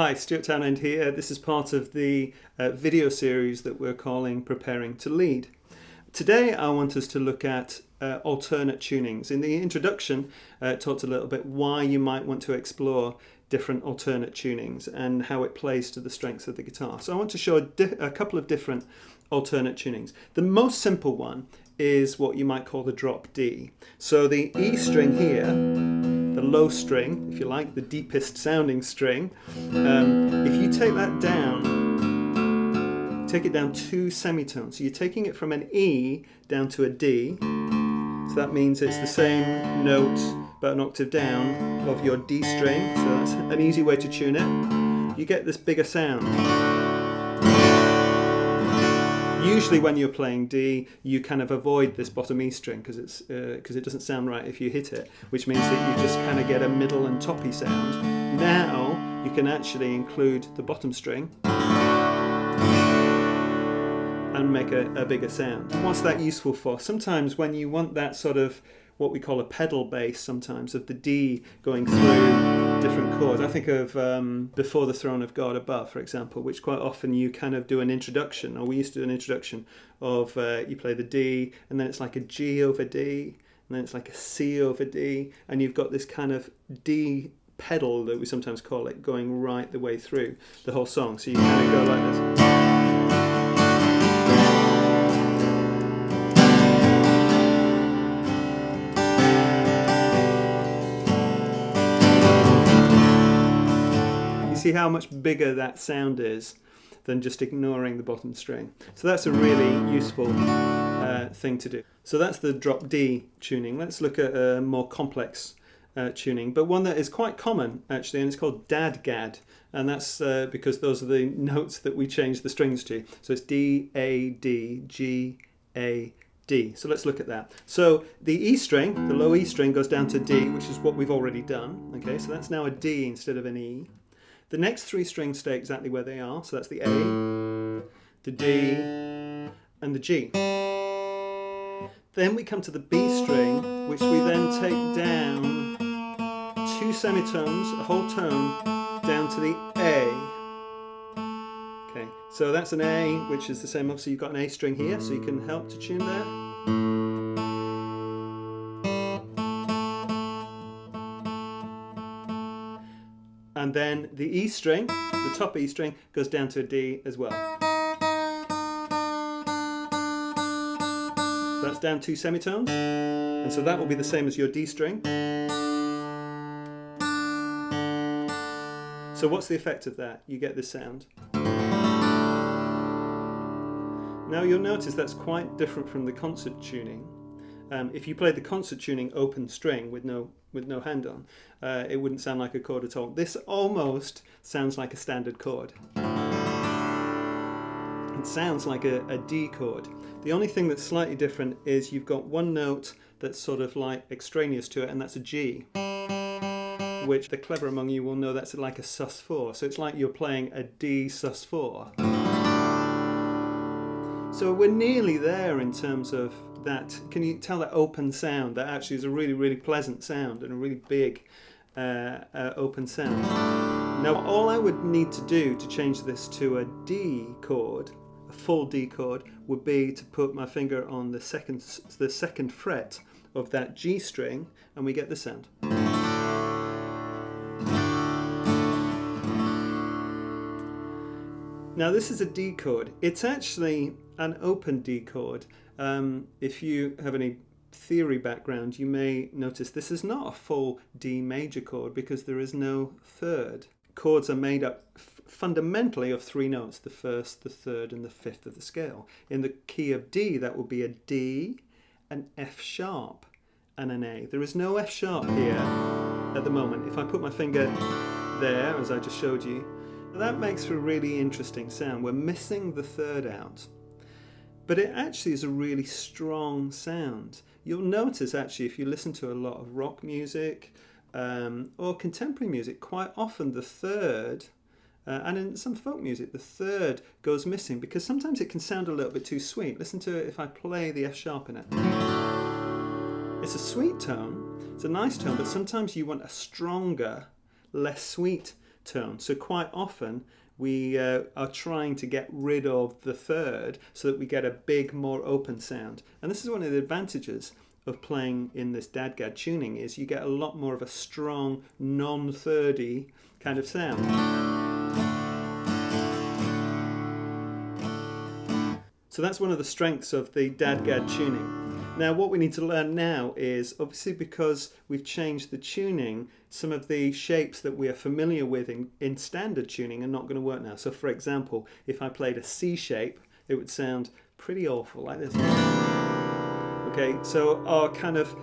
Hi, Stuart Townend here. This is part of the video series that we're calling Preparing to Lead. Today I want us to look at alternate tunings. In the introduction, I talked a little bit why you might want to explore different alternate tunings and how it plays to the strengths of the guitar. So I want to show a couple of different alternate tunings. The most simple one is what you might call the drop D. So the E string here, the low string, if you like, the deepest sounding string, if you take that down, take it down 2 semitones. So you're taking it from an E down to a D. So that means it's the same note, about an octave down of your D string. So that's an easy way to tune it. You get this bigger sound. Usually when you're playing D, you kind of avoid this bottom E string because it doesn't sound right if you hit it, which means that you just kind of get a middle and toppy sound. Now you can actually include the bottom string and make a bigger sound. What's that useful for? Sometimes when you want that sort of what we call a pedal bass sometimes of the D going through different chords. I think of Before the Throne of God Above, for example, which quite often you kind of do an introduction, or we used to do an introduction of you play the D and then it's like a G over D and then it's like a C over D, and you've got this kind of D pedal that we sometimes call it going right the way through the whole song. So you kind of go like this. See how much bigger that sound is than just ignoring the bottom string. So that's a really useful thing to do. So that's the drop D tuning. Let's look at a more complex tuning, but one that is quite common actually, and it's called DADGAD, and that's because those are the notes that we change the strings to. So it's D, A, D, G, A, D. So let's look at that. So the E string, the low E string, goes down to D, which is what we've already done. Okay, so that's now a D instead of an E. The next 3 strings stay exactly where they are, so that's the A, the D, and the G. Then we come to the B string, which we then take down 2 semitones, a whole tone, down to the A. Okay, so that's an A, which is the same, obviously you've got an A string here, so you can help to tune that. And then the E string, the top E string, goes down to a D as well. So that's down 2 semitones, and so that will be the same as your D string. So what's the effect of that? You get this sound. Now you'll notice that's quite different from the concert tuning. If you played the concert tuning open string with no hand on, it wouldn't sound like a chord at all. This almost sounds like a standard chord. It sounds like a D chord. The only thing that's slightly different is you've got one note that's sort of like extraneous to it, and that's a G, which the clever among you will know that's like a sus4. So it's like you're playing a D sus4. So we're nearly there in terms of that. Can you tell that open sound? That actually is a really, really pleasant sound and a really big open sound. Now all I would need to do to change this to a D chord, a full D chord, would be to put my finger on the second fret of that G string, and we get the sound. Now this is a D chord. It's actually an open D chord. If you have any theory background, you may notice this is not a full D major chord because there is no third. Chords are made up fundamentally of 3 notes, the first, the third, and the fifth of the scale. In the key of D, that would be a D, an F sharp, and an A. There is no F sharp here at the moment. If I put my finger there, as I just showed you, that makes for a really interesting sound. We're missing the third out. But it actually is a really strong sound. You'll notice actually if you listen to a lot of rock music or contemporary music, quite often the third, and in some folk music, the third goes missing because sometimes it can sound a little bit too sweet. Listen to it if I play the F sharp in it. It's a sweet tone, it's a nice tone, but sometimes you want a stronger, less sweet tone. So quite often we are trying to get rid of the third so that we get a big, more open sound. And this is one of the advantages of playing in this DADGAD tuning, is you get a lot more of a strong, non-thirdy kind of sound. So that's one of the strengths of the DADGAD tuning. Now what we need to learn now is, obviously because we've changed the tuning, some of the shapes that we are familiar with in standard tuning are not going to work now. So for example, if I played a C shape, it would sound pretty awful like this. Okay, so our kind of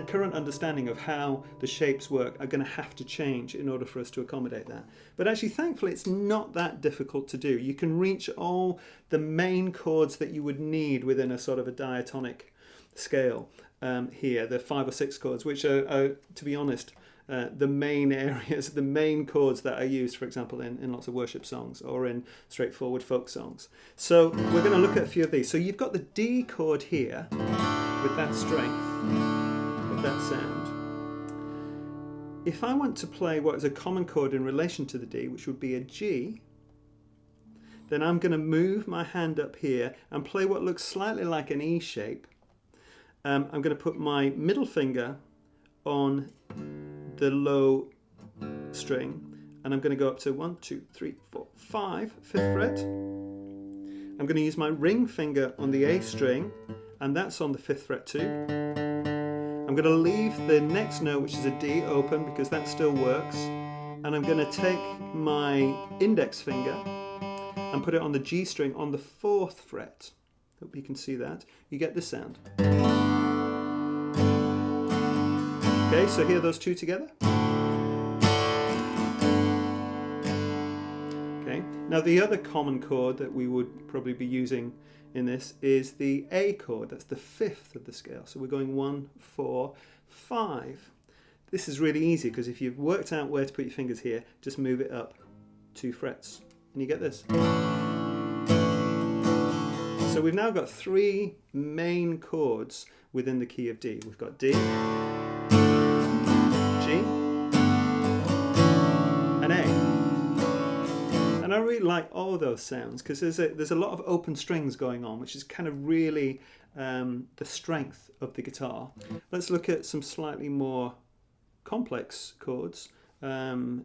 current understanding of how the shapes work are going to have to change in order for us to accommodate that. But actually, thankfully, it's not that difficult to do. You can reach all the main chords that you would need within a sort of a diatonic scale here, the 5 or 6 chords, which are to be honest, the main areas, the main chords that are used, for example, in lots of worship songs or in straightforward folk songs. So we're going to look at a few of these. So you've got the D chord here with that strength of that sound. If I want to play what is a common chord in relation to the D, which would be a G, then I'm going to move my hand up here and play what looks slightly like an E shape. I'm going to put my middle finger on the low string, and I'm going to go up to 1, 2, 3, 4, 5, 5th fret. I'm going to use my ring finger on the A string, and that's on the 5th fret too. I'm going to leave the next note, which is a D, open because that still works, and I'm going to take my index finger and put it on the G string on the 4th fret. Hope you can see that. You get this sound. Okay, so hear those two together. Okay, now the other common chord that we would probably be using in this is the A chord. That's the 5th of the scale. So we're going 1, 4, 5. This is really easy because if you've worked out where to put your fingers here, just move it up 2 frets and you get this. So we've now got 3 main chords within the key of D. We've got D, G, and A. And I really like all those sounds because there's a lot of open strings going on, which is kind of really the strength of the guitar. Let's look at some slightly more complex chords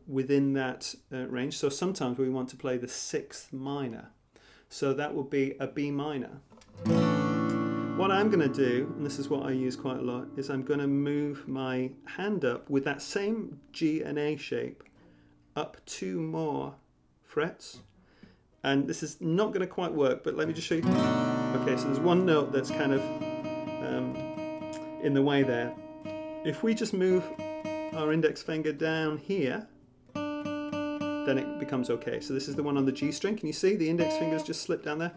within that range. So sometimes we want to play the 6th minor. So that would be a B minor. What I'm going to do, and this is what I use quite a lot, is I'm going to move my hand up with that same G and A shape up 2 more frets. And this is not going to quite work, but let me just show you. Okay, so there's one note that's kind of in the way there. If we just move our index finger down here, then it becomes okay. So this is the one on the G string. Can you see the index fingers just slip down there?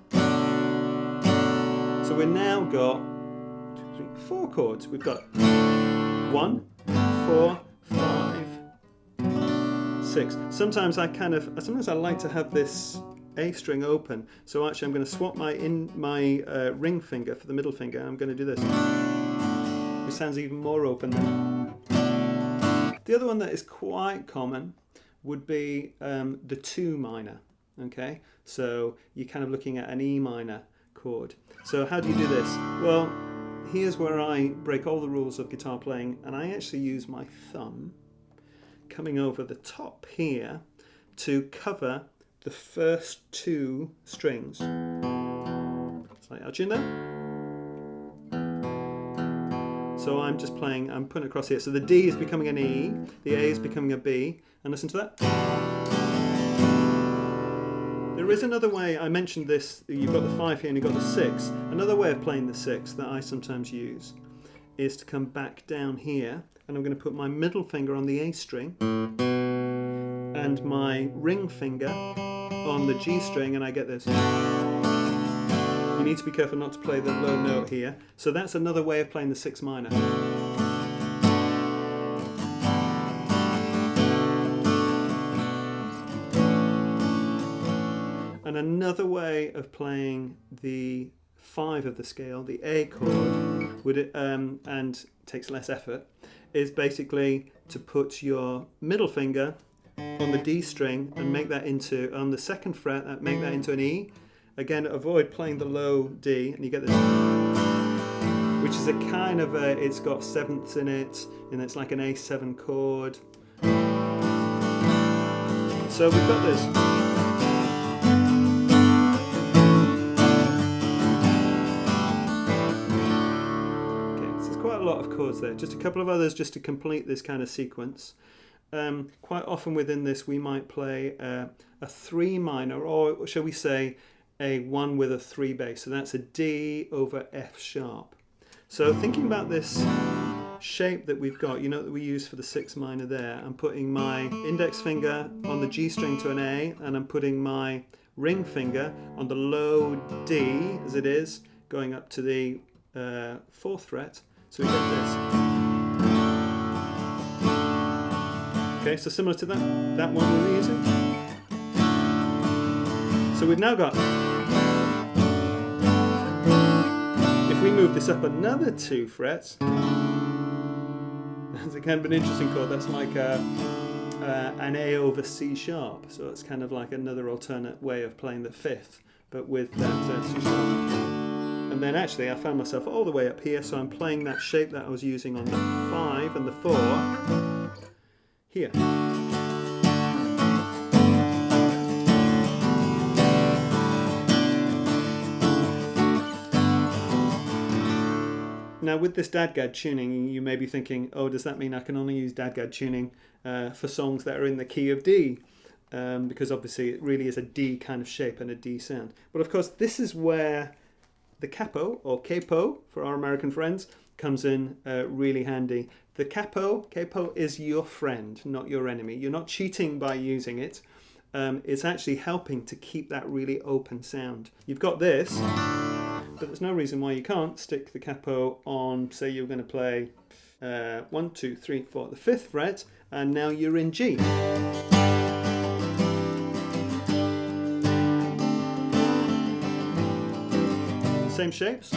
So we've now got 2, 3, 4 chords. We've got 1, 4, 5, 6. Sometimes I like to have this A string open. So actually I'm going to swap my ring finger for the middle finger, and I'm going to do this. It sounds even more open then. The other one that is quite common would be the 2 minor. Okay, so you're kind of looking at an E minor chord. So how do you do this? Well, here's where I break all the rules of guitar playing, and I actually use my thumb coming over the top here to cover the first 2 strings. Slight arch in there. So I'm just playing, I'm putting it across here. So the D is becoming an E, the A is becoming a B, and listen to that. There is another way, I mentioned this, you've got the 5 here and you've got the 6. Another way of playing the 6 that I sometimes use is to come back down here, and I'm going to put my middle finger on the A string and my ring finger on the G string, and I get this. You need to be careful not to play the low note here. So that's another way of playing the 6 minor. And another way of playing the 5 of the scale, the A chord, and takes less effort, is basically to put your middle finger on the D string and make that into, on the second fret, make that into an E. Again, avoid playing the low D, and you get this, which is a kind of a, it's got sevenths in it, and it's like an A7 chord. So we've got this. Quite a lot of chords there. Just a couple of others just to complete this kind of sequence. Quite often within this we might play a 3 minor, or shall we say a 1 with a 3 bass. So that's a D over F sharp. So thinking about this shape that we've got, you know, that we use for the 6 minor there, I'm putting my index finger on the G string to an A, and I'm putting my ring finger on the low D as it is, going up to the 4th fret. So we get this. Okay, so similar to that one we were using. So we've now got, if we move this up another 2 frets, that's kind of an interesting chord. That's like an A over C sharp. So it's kind of like another alternate way of playing the 5th, but with that C sharp. And then actually I found myself all the way up here, so I'm playing that shape that I was using on the 5 and the 4 here. Now with this DADGAD tuning, you may be thinking, oh, does that mean I can only use DADGAD tuning for songs that are in the key of D? Because obviously it really is a D kind of shape and a D sound. But of course this is where the capo, or capo for our American friends, comes in really handy. The capo is your friend, not your enemy. You're not cheating by using it. It's actually helping to keep that really open sound. You've got this, but there's no reason why you can't stick the capo on, say you're going to play 1, 2, 3, 4, the 5th fret, and now you're in G. Same shapes.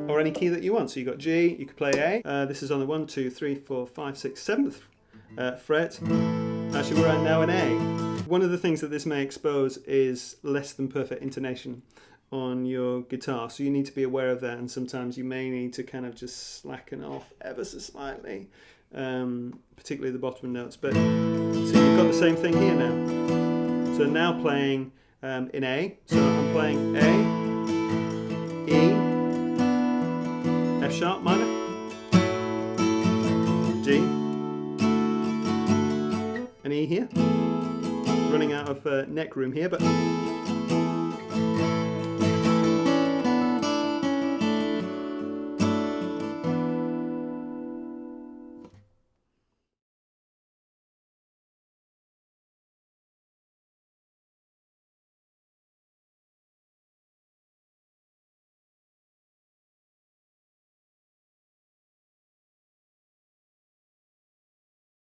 Or any key that you want. So you've got G, you could play A. This is on the 1, 2, 3, 4, 5, 6, 7th fret. Actually, we're now in A. One of the things that this may expose is less than perfect intonation on your guitar. So you need to be aware of that, and sometimes you may need to kind of just slacken off ever so slightly, particularly the bottom notes. But so you've got the same thing here now. So now playing in A, so I'm playing A, E, F sharp minor, G, and E here. Running out of neck room here, but